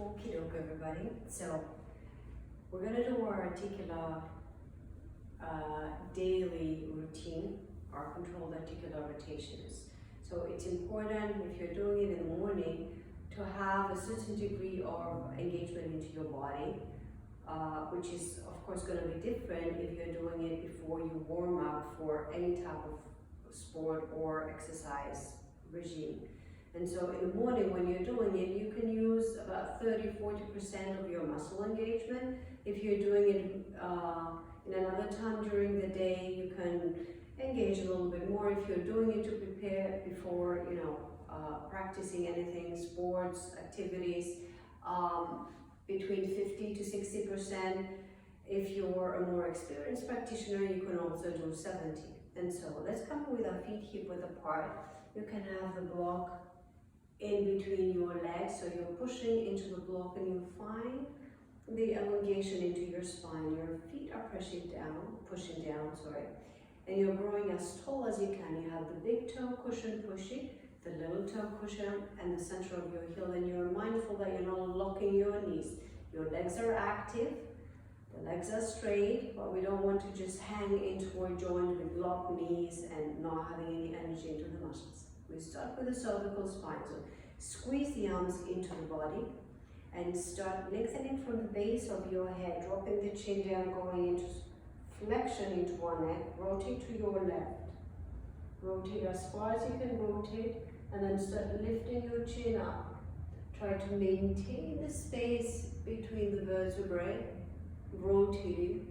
Okie doke, everybody. So we're going to do our articular daily routine, our controlled articular rotations. So it's important, if you're doing it in the morning, to have a certain degree of engagement into your body, which is of course going to be different if you're doing it before you warm up for any type of sport or exercise regime. And so in the morning when you're doing it, you can use about 30–40% of your muscle engagement. If you're doing it in another time during the day, you can engage a little bit more. If you're doing it to prepare before, practicing anything, sports, activities, between 50–60%. If you're a more experienced practitioner, you can also do 70. And so let's come with our feet hip width apart. You can have the block in between your legs, so you're pushing into the block and you find the elongation into your spine. Your feet are pushing down, and you're growing as tall as you can. You have the big toe cushion pushing, the little toe cushion, and the center of your heel, and you're mindful that you're not locking your knees. Your legs are active, the legs are straight, but we don't want to just hang into our joint with locked knees and not having any energy into the muscles. We start with the cervical spine, so squeeze the arms into the body and start lengthening from the base of your head, dropping the chin down, going into flexion into one neck, rotate to your left. Rotate as far as you can rotate, and then start lifting your chin up. Try to maintain the space between the vertebrae, rotating.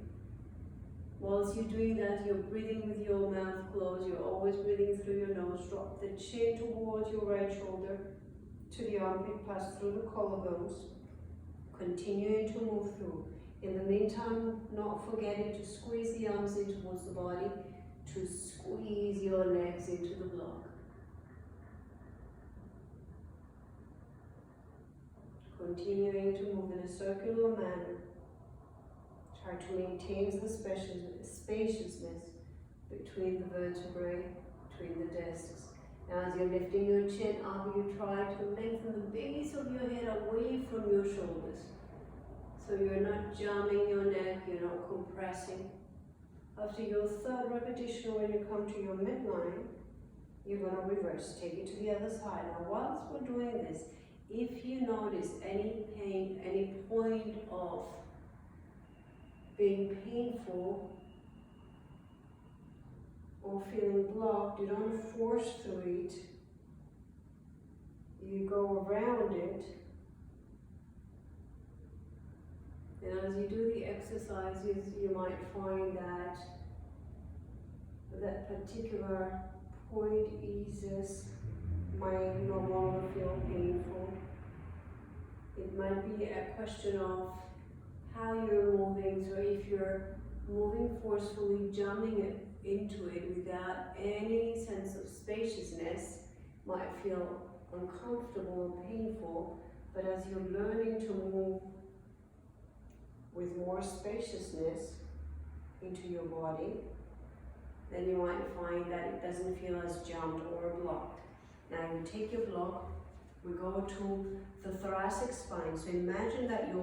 Whilst you're doing that, you're breathing with your mouth closed. You're always breathing through your nose. Drop the chin towards your right shoulder, to the armpit, pass through the collarbones. Continuing to move through. In the meantime, not forgetting to squeeze the arms in towards the body, to squeeze your legs into the block. Continuing to move in a circular manner. Try to maintain the spaciousness between the vertebrae, between the discs. Now as you're lifting your chin up, you try to lengthen the base of your head away from your shoulders. So you're not jamming your neck, you're not compressing. After your third repetition, when you come to your midline, you're going to reverse, take it to the other side. Now whilst we're doing this, if you notice any pain, any point of being painful or feeling blocked, you don't force through it, you go around it. And as you do the exercises, you might find that that particular point eases, might no longer feel painful. It might be a question of how you're moving. So if you're moving forcefully, jamming it into it without any sense of spaciousness, might feel uncomfortable and painful. But as you're learning to move with more spaciousness into your body, then you might find that it doesn't feel as jammed or blocked. Now you take your block, we go to the thoracic spine. So imagine that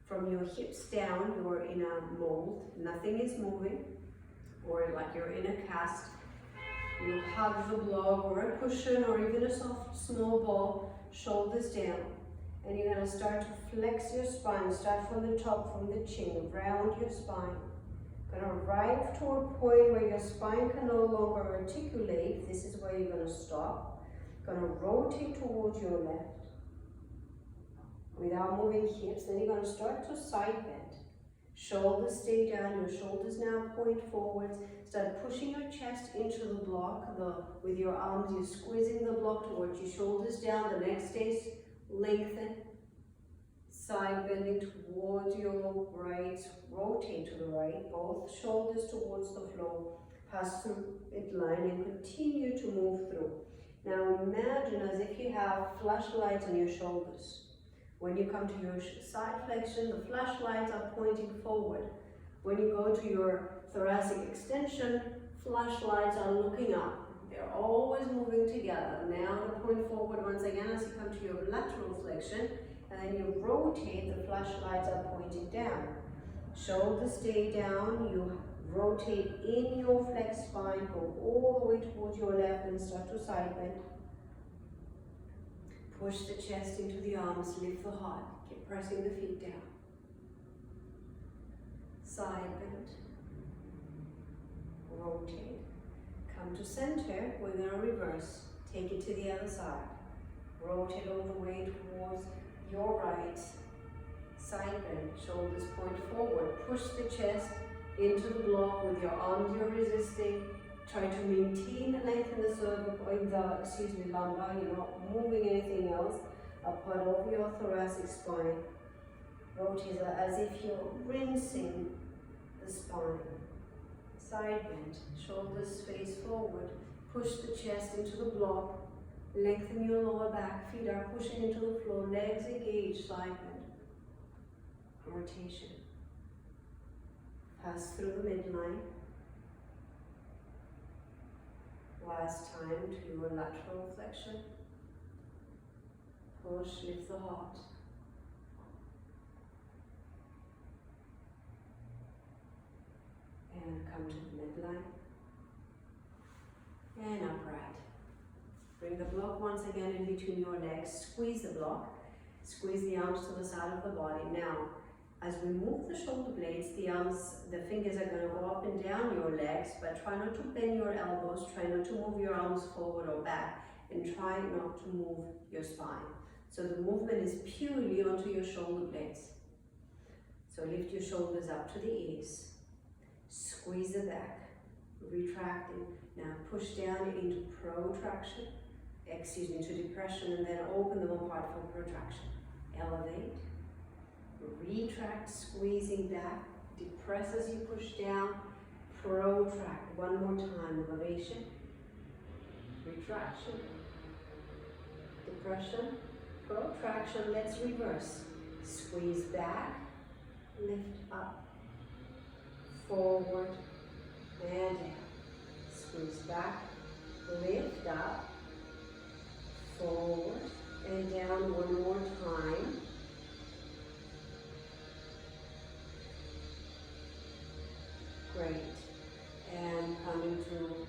from your hips down, you're in a mold, nothing is moving, or like you're in a cast. You hug the block or a cushion or even a soft small ball, shoulders down. And you're going to start to flex your spine. Start from the top, from the chin, round your spine. Going to arrive to a point where your spine can no longer articulate. This is where you're going to stop. Going to rotate towards your left without moving hips. Then you're going to start to side bend. Shoulders stay down. Your shoulders now point forwards. Start pushing your chest into the block. With your arms, you're squeezing the block towards your shoulders down. The next stays lengthen, side bending towards your right, rotate to the right, both shoulders towards the floor, pass through midline and continue to move through. Now imagine as if you have flashlights on your shoulders. When you come to your side flexion, the flashlights are pointing forward. When you go to your thoracic extension, flashlights are looking up. They're always moving together. Now to point forward once again as you come to your lateral flexion, And then you rotate, the flashlights are pointing down. Shoulders stay down, you rotate in your flexed spine, go all the way towards your left and start to side bend. Push the chest into the arms, lift the heart, keep pressing the feet down. Side bend, rotate. Come to center, we're going to reverse, take it to the other side. Rotate all the way towards your right. Side bend, shoulders point forward. Push the chest into the block with your arms you're resisting. Try to maintain the length in the cervical, in the lumbar. You're not moving anything else. Up and over your thoracic spine. Rotate as if you're rinsing the spine. Side bend, shoulders face forward. Push the chest into the block. Lengthen your lower back. Feet are pushing into the floor. Legs engaged. Side bend. Rotation. Pass through the midline. Last time to your lateral flexion. Push, lift the heart. And come to the midline. And upright. Bring the block once again in between your legs. Squeeze the block. Squeeze the arms to the side of the body. Now, as we move the shoulder blades, the fingers are going to go up and down your legs, but try not to bend your elbows, try not to move your arms forward or back, and try not to move your spine. So the movement is purely onto your shoulder blades. So lift your shoulders up to the ears, squeeze the back, retracting. Now push down into protraction, to depression, and then open them apart for protraction. Elevate. Retract, squeezing back, depress as you push down, protract. One more time, elevation, retraction, depression, protraction. Let's reverse. Squeeze back, lift up, forward, and down. Squeeze back, lift up, forward, and down one more time. Great. And coming to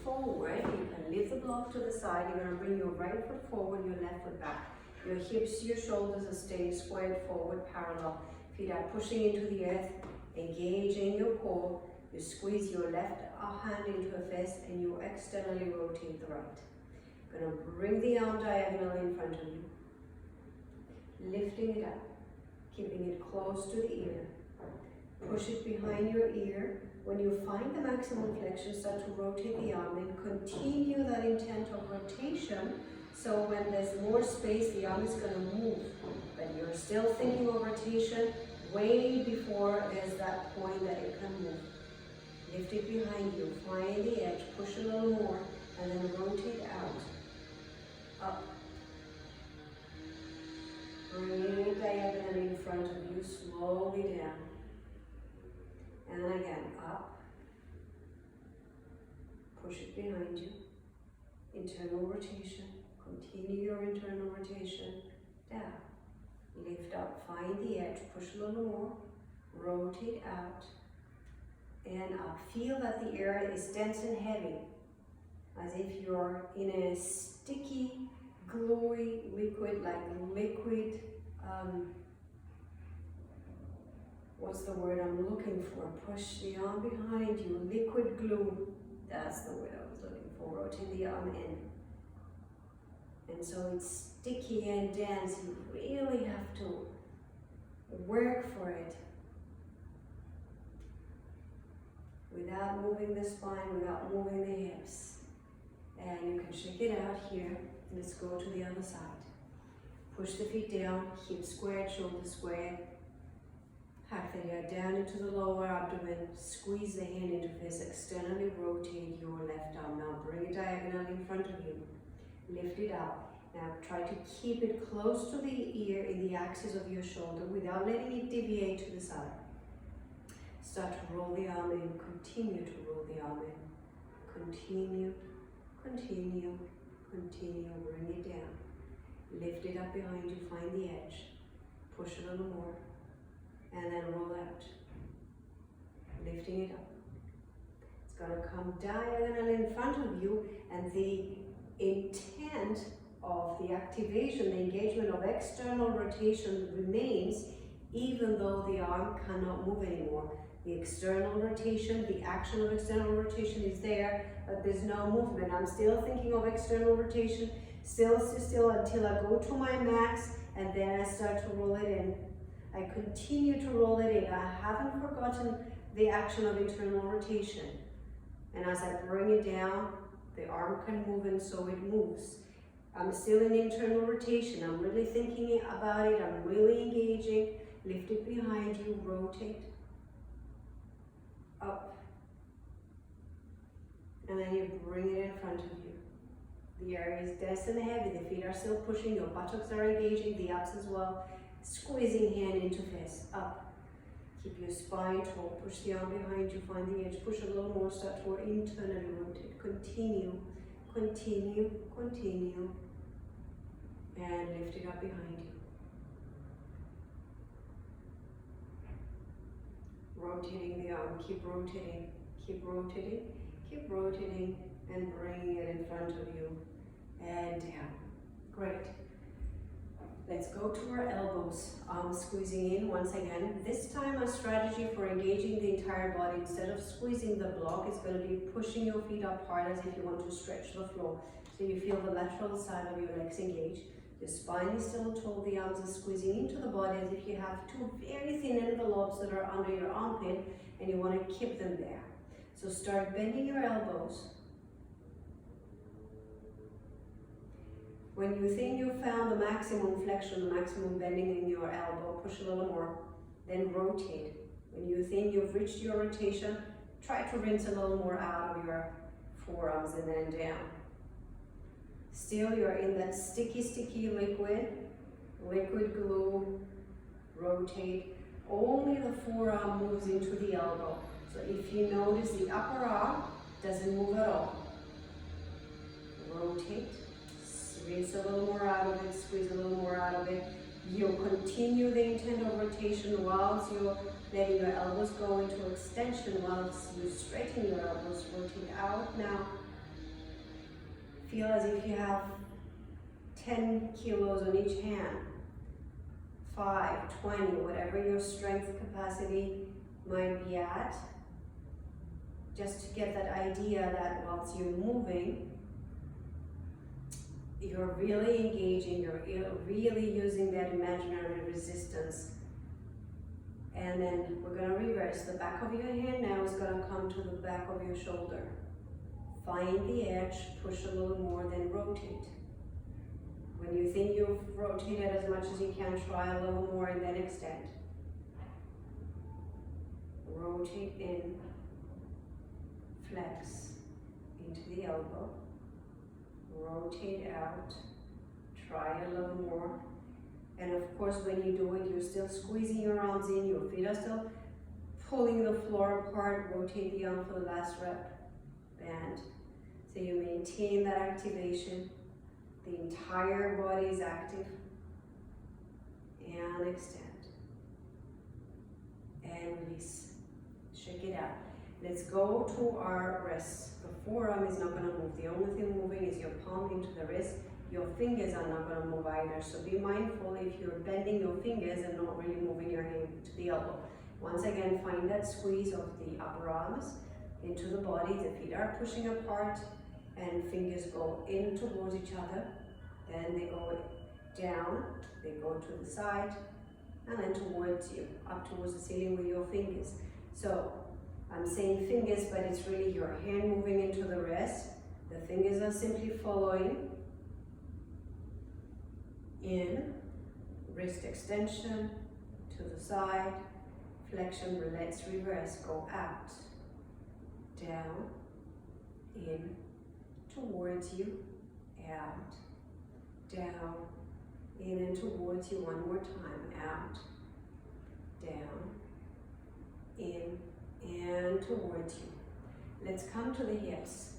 forward, you can lift the block to the side. You're going to bring your right foot forward, your left foot back. Your hips, your shoulders are staying squared forward, parallel. Feet are pushing into the earth, engaging your core. You squeeze your left hand into a fist and you externally rotate the right. Going to bring the arm diagonally in front of you. Lifting it up, keeping it close to the ear. Push it behind your ear. When you find the maximum flexion, start to rotate the arm and continue that intent of rotation. So when there's more space, the arm is going to move. But you're still thinking of rotation way before there's that point that it can move. Lift it behind you, find the edge, push a little more, and then rotate out. Up. Bring it diagonally in front of you, slowly down. And then again, up. Push it behind you. Internal rotation. Continue your internal rotation. Down. Lift up, find the edge, push a little more. Rotate out. And up. Feel that the air is dense and heavy. As if you're in a sticky, gluey liquid, like liquid, what's the word I'm looking for? Push the arm behind you, liquid glue. That's the word I was looking for. Rotate the arm in. And so it's sticky and dense. You really have to work for it. Without moving the spine, without moving the hips. And you can shake it out here. Let's go to the other side. Push the feet down, hips squared, shoulders squared. Hack the hair down into the lower abdomen. Squeeze the hand into fist. Externally rotate your left arm. Now bring it diagonally in front of you. Lift it up. Now try to keep it close to the ear in the axis of your shoulder without letting it deviate to the side. Start to roll the arm in. Continue to roll the arm in. Continue, continue, continue. Bring it down. Lift it up behind you, find the edge. Push a little more. And then roll out. Lifting it up. It's going to come diagonal in front of you, and the intent of the activation, the engagement of external rotation remains even though the arm cannot move anymore. The external rotation, the action of external rotation is there, but there's no movement. I'm still thinking of external rotation, still until I go to my max, and then I start to roll it in. I continue to roll it in. I haven't forgotten the action of internal rotation. And as I bring it down, the arm can move, and so it moves. I'm still in internal rotation. I'm really thinking about it. I'm really engaging. Lift it behind you, rotate, up. And then you bring it in front of you. The area is dense and heavy. The feet are still pushing. Your buttocks are engaging, the abs as well. Squeezing hand into fist, up. Keep your spine tall. Push the arm behind you, find the edge. Push a little more, start to internally rotate. Continue, continue, continue. And lift it up behind you. Rotating the arm, keep rotating, keep rotating, keep rotating, and bringing it in front of you. And down. Great. Let's go to our elbows. Arms squeezing in once again. This time a strategy for engaging the entire body. Instead of squeezing the block, it's going to be pushing your feet up hard as if you want to stretch the floor. So you feel the lateral side of your legs engage. The spine is still tall, the arms are squeezing into the body as if you have two very thin envelopes that are under your armpit and you want to keep them there. So start bending your elbows. When you think you found the maximum flexion, the maximum bending in your elbow, push a little more, then rotate. When you think you've reached your rotation, try to rinse a little more out of your forearms and then down. Still, you're in that sticky liquid glue, rotate. Only the forearm moves into the elbow. So if you notice, the upper arm doesn't move at all. Rotate, rinse a little more out of it, squeeze a little more out of it. You'll continue the intent of rotation whilst you're letting your elbows go into extension, whilst you straighten your elbows, rotate out now. Feel as if you have 10 kilos on each hand, 5, 20, whatever your strength capacity might be at. Just to get that idea that whilst you're moving, you're really engaging, you're really using that imaginary resistance. And then we're going to reverse. The back of your hand now is going to come to the back of your shoulder. Find the edge, push a little more, then rotate. When you think you've rotated as much as you can, try a little more and then extend. Rotate in, flex into the elbow, rotate out, try a little more. And of course, when you do it, you're still squeezing your arms in, your feet are still pulling the floor apart. Rotate the arm for the last rep, bend. So you maintain that activation. The entire body is active. And extend. And release. Shake it out. Let's go to our wrists. The forearm is not going to move. The only thing moving is your palm into the wrist. Your fingers are not going to move either. So be mindful if you're bending your fingers and not really moving your hand to the elbow. Once again, find that squeeze of the upper arms into the body. The feet are pushing apart and fingers go in towards each other. Then they go down, they go to the side, and then towards you, up towards the ceiling with your fingers. So I'm saying fingers, but it's really your hand moving into the wrist. The fingers are simply following. In, wrist extension, to the side, flexion, let's reverse, go out, down, in, towards you, out, down, in and towards you, one more time, out, down, in, and towards you. Let's come to the hips.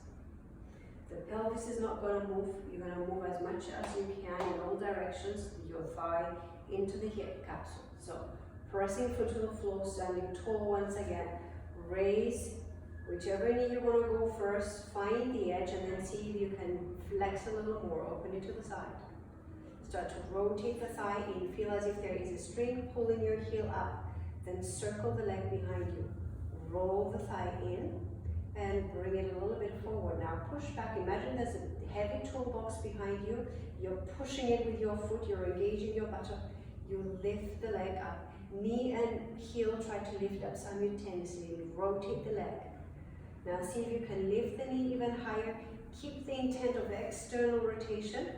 The pelvis is not going to move. You're going to move as much as you can in all directions with your thigh into the hip capsule. So pressing foot to the floor, standing tall once again. Raise whichever knee you want to go first. Find the edge and then see if you can flex a little more. Open it to the side. Start to rotate the thigh in. Feel as if there is a string pulling your heel up. Then circle the leg behind you. Roll the thigh in and bring it a little bit forward. Now push back. Imagine there's a heavy toolbox behind you. You're pushing it with your foot. You're engaging your buttock. You lift the leg up. Knee and heel try to lift up simultaneously. Rotate the leg. Now see if you can lift the knee even higher. Keep the intent of external rotation.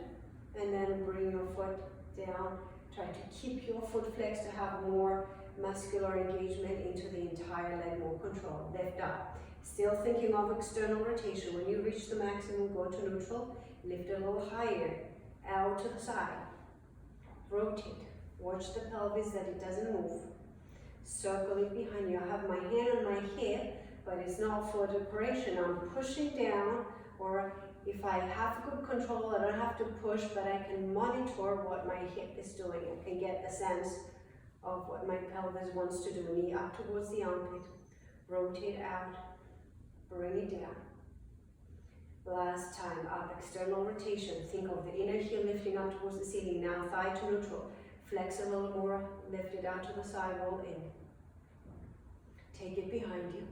And then bring your foot down. Try to keep your foot flexed to have more muscular engagement into the entire leg, more control. Lift up. Still thinking of external rotation. When you reach the maximum, go to neutral. Lift a little higher. Out to the side. Rotate. Watch the pelvis that it doesn't move. Circle it behind you. I have my hand on my hip, but it's not for decoration. I'm pushing down, or if I have good control, I don't have to push, but I can monitor what my hip is doing. I can get a sense of what my pelvis wants to do. Knee up towards the armpit. Rotate out. Bring it down. Last time, up, external rotation. Think of the inner heel lifting up towards the ceiling. Now thigh to neutral. Flex a little more, lift it out to the side, roll in. Take it behind you.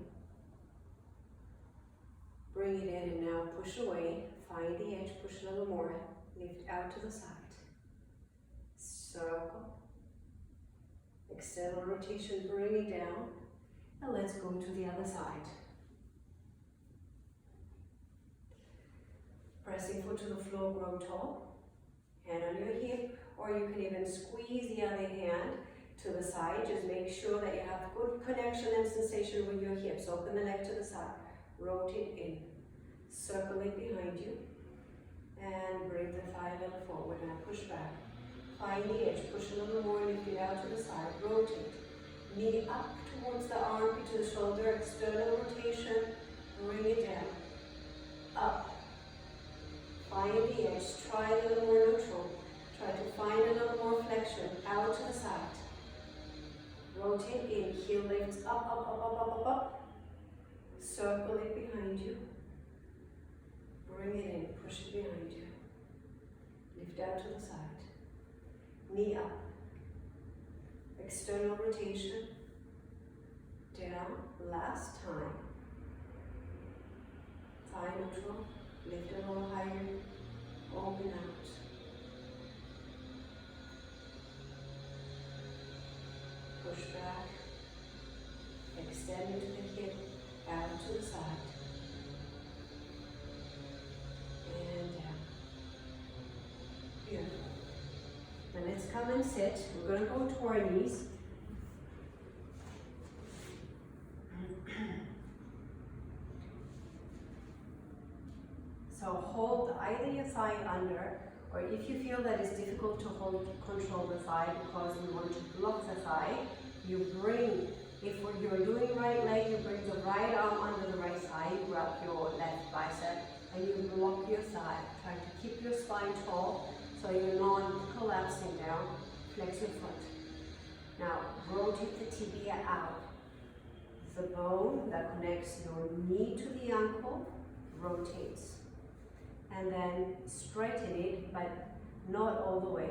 Bring it in and now push away. Find the edge, push a little more. Lift out to the side. Circle. External rotation, bring it down. And let's go to the other side. Pressing foot to the floor, grow tall. Hand on your hip, or you can even squeeze the other hand to the side. Just make sure that you have good connection and sensation with your hips. Open the leg to the side. Rotate in. Circle it behind you. And bring the thigh a little forward. Now push back. Find the edge. Push a little more. Lift it out to the side. Rotate. Knee up towards the armpit to the shoulder. External rotation. Bring it down. Up. Find the edge. Try a little more neutral. Try to find a little more flexion. Out to the side. Rotate in. Heel lifts up, up, up, up, up, up, up. Circle it behind you. Bring it in. Push it behind you. Lift out to the side. Knee up. External rotation. Down. Last time. Thigh neutral. Lift a little higher. Open out. Push back. Extend into the hip. Out to the side. And down. Beautiful. Now let's come and sit. We're going to go to our knees. So hold either your thigh under, or if you feel that it's difficult to control the thigh because you want to block the thigh, you bring, if you're doing right leg, you bring the right arm under the right thigh, you grab your left bicep, and you block your thigh. Try to keep your spine tall so you're not collapsing down. Flex your foot. Now rotate the tibia out. The bone that connects your knee to the ankle rotates. And then straighten it, but not all the way.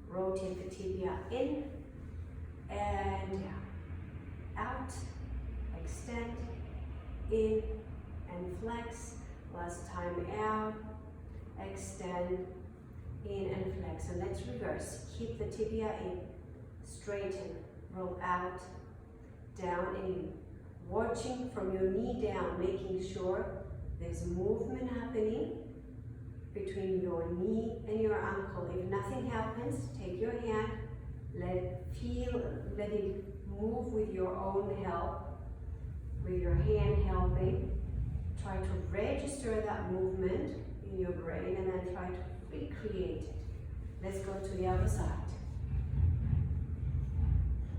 Rotate the tibia in and down. Out, extend, in and flex. Last time out, extend, in and flex. And let's reverse. Keep the tibia in, straighten, roll out, down and in. Watching from your knee down, making sure there's movement happening between your knee and your ankle. If nothing happens, take your hand, let it move with your own help, with your hand helping. Try to register that movement in your brain and then try to recreate it. Let's go to the other side.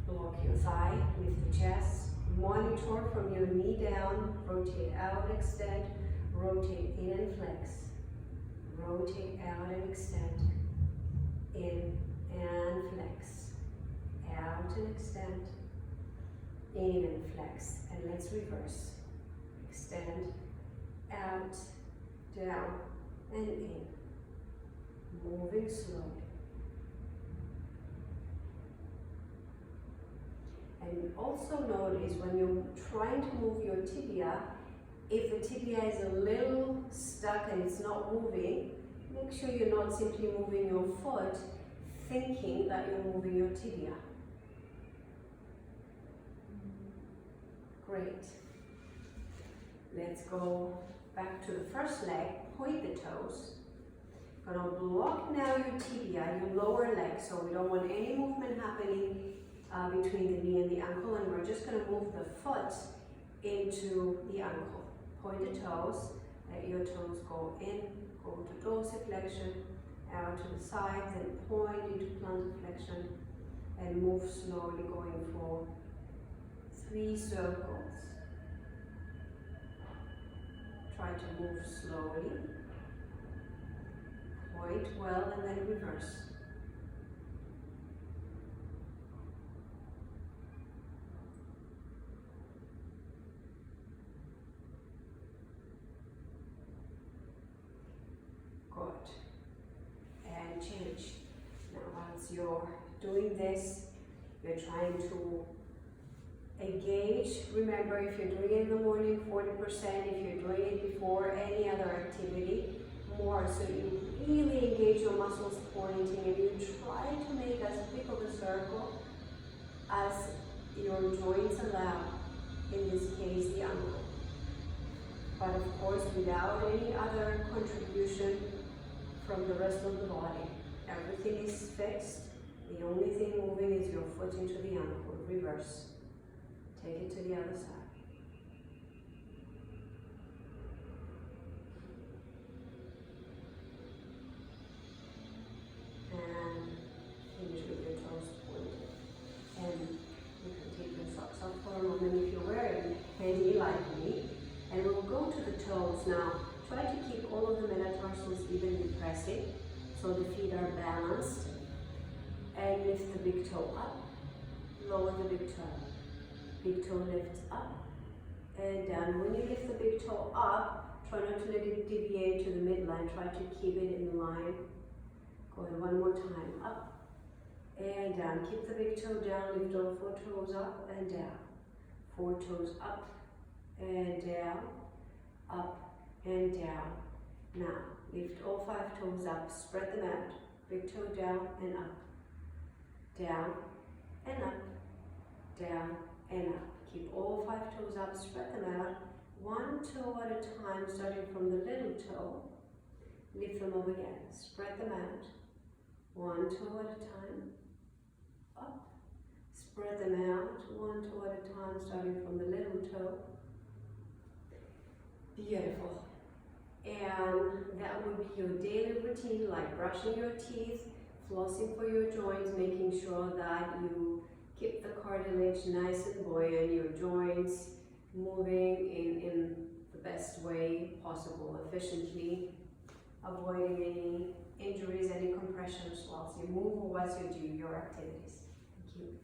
Block your thigh, lift the chest, monitor from your knee down, rotate out, extend, rotate in and flex. rotate out and extend, in and flex, out and extend, in and flex, and let's reverse, extend, out, down, and in, moving slowly. And also notice when you're trying to move your tibia, if the tibia is a little stuck and it's not moving, make sure you're not simply moving your foot thinking that you're moving your tibia. Great. Let's go back to the first leg, point the toes. Gonna block now your tibia, your lower leg, so we don't want any movement happening between the knee and the ankle, and we're just gonna move the foot into the ankle. Point the toes, let your toes go in, go to dorsiflexion, out to the side, then point into plantar flexion, and move slowly going for 3 circles. Try to move slowly, point well, and then reverse. Good. And change. Now once you're doing this, you're trying to engage. Remember, if you're doing it in the morning, 40%. If you're doing it before any other activity, more. So you really engage your muscles pointing, and you try to make as big of a circle as your joints allow, in this case the ankle. But of course without any other contribution from the rest of the body. Everything is fixed. The only thing moving is your foot into the ankle. Reverse. Take it to the other side. And finish with your toes pointed. And you can take your socks off for a moment if you're wearing heavy like me. And we'll go to the toes now. Try to keep all of the metatarsals evenly pressing so the feet are balanced. And lift the big toe up. Lower the big toe. Big toe lifts up and down. When you lift the big toe up, try not to let it deviate to the midline. Try to keep it in line. Go ahead one more time. Up and down. Keep the big toe down. Lift all 4 toes up and down. 4 toes up and down. Up and down. Now, lift all 5 toes up. Spread them out. Big toe down and up. Down and up. Down and up. Keep all 5 toes up, spread them out, 1 toe at a time, starting from the little toe. Lift them up again, spread them out, 1 toe at a time, up, spread them out, 1 toe at a time, starting from the little toe. Beautiful. And that would be your daily routine, like brushing your teeth, flossing for your joints, making sure that you keep the cartilage nice and buoyant, your joints moving in the best way possible, efficiently, avoiding any injuries, any compressions whilst you move or whilst you do your activities. Thank you.